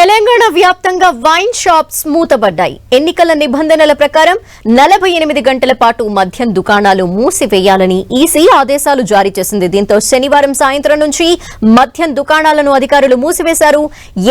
తెలంగాణ వ్యాప్తంగా wine shops మూతబడ్డాయి. ఎన్నికల నిబంధనల ప్రకారం 48 గంటల పాటు మద్యం దుకాణాలు మూసివేయాలని ఈసీ ఆదేశాలు జారీ చేసింది. దీంతో శనివారం సాయంత్రం నుంచి మద్యం దుకాణాలను అధికారులు మూసివేశారు.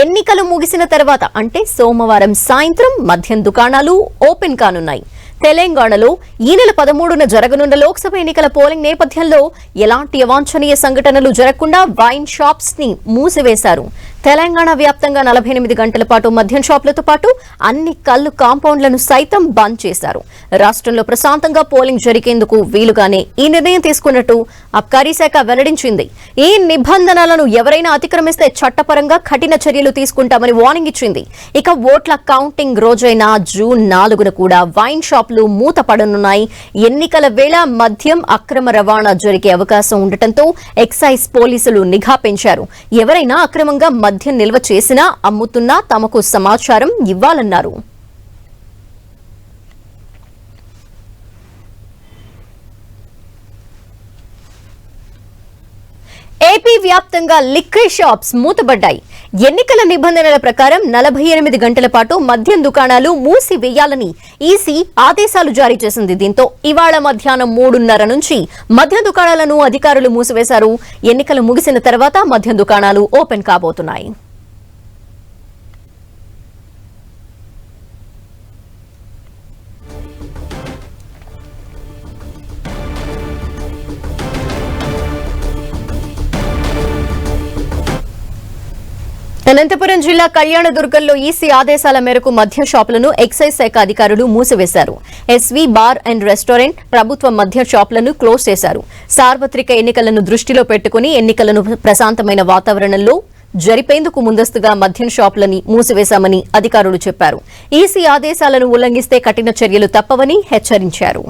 ఎన్నికలు ముగిసిన తర్వాత అంటే సోమవారం సాయంత్రం మద్యం దుకాణాలు ఓపెన్ కానున్నాయి. తెలంగాణలో ఈ నెల 13న జరగనున్న లోక్సభ ఎన్నికల పోలింగ్ నేపథ్యంలో ఎలాంటి అవాంఛనీయ సంఘటనలు జరగకుండా వైన్ షాప్స్ ని మూసివేశారు. తెలంగాణ వ్యాప్తంగా 48 గంటల పాటు మద్యం షాపులతో పాటు అన్ని కల్లు కాంపౌండ్లను సైతం బంద్ చేశారు. రాష్ట్రంలో ప్రశాంతంగా పోలింగ్ జరిగేందుకు వీలుగానే ఈ నిర్ణయం తీసుకున్నట్టు అబ్కారీ శాఖ వెల్లడించింది. ఈ నిబంధనలను ఎవరైనా అతిక్రమిస్తే చట్టపరంగా కఠిన చర్యలు తీసుకుంటామని వార్నింగ్ ఇచ్చింది. ఇక ఓట్ల కౌంటింగ్ రోజైన జూన్ 4న కూడా వైన్ షాపులు మూతపడనున్నాయి. ఎన్నికల వేళ మద్యం అక్రమ రవాణా జరిగే అవకాశం ఉండటంతో ఎక్సైజ్ పోలీసులు నిఘా పెంచారు. ఎవరైనా అక్రమంగా మద్యం నిల్వ చేసినా అమ్ముతున్నా తమకు సమాచారం ఇవ్వాలన్నారు. ఏపీ వ్యాప్తంగా లిక్కర్ షాప్స్ మూతబడ్డాయి. ఎన్నికల నిబంధనల ప్రకారం 48 గంటల పాటు మద్యం దుకాణాలు మూసివేయాలని ఈసీ ఆదేశాలు జారీ చేసింది. దీంతో ఇవాళ మధ్యాహ్నం 3:30 నుంచి మద్యం దుకాణాలను అధికారులు మూసివేశారు. ఎన్నికలు ముగిసిన తర్వాత మద్యం దుకాణాలు ఓపెన్ కాబోతున్నాయి. అనంతపురం జిల్లా కళ్యాణదుర్గంలో ఈసీ ఆదేశాల మేరకు మద్యం షాపులను ఎక్సైజ్ శాఖ అధికారులు మూసివేశారు. ఎస్వీ బార్ అండ్ రెస్టారెంట్, ప్రభుత్వ మద్యం షాపులను క్లోజ్ చేశారు. సార్వత్రిక ఎన్నికలను దృష్టిలో పెట్టుకుని ఎన్నికలను ప్రశాంతమైన వాతావరణంలో జరిపేందుకు ముందస్తుగా మద్యం షాపులని మూసివేశామని అధికారులు చెప్పారు. ఈసీ ఆదేశాలను ఉల్లంఘిస్తే కఠిన చర్యలు తప్పవని హెచ్చరించారు.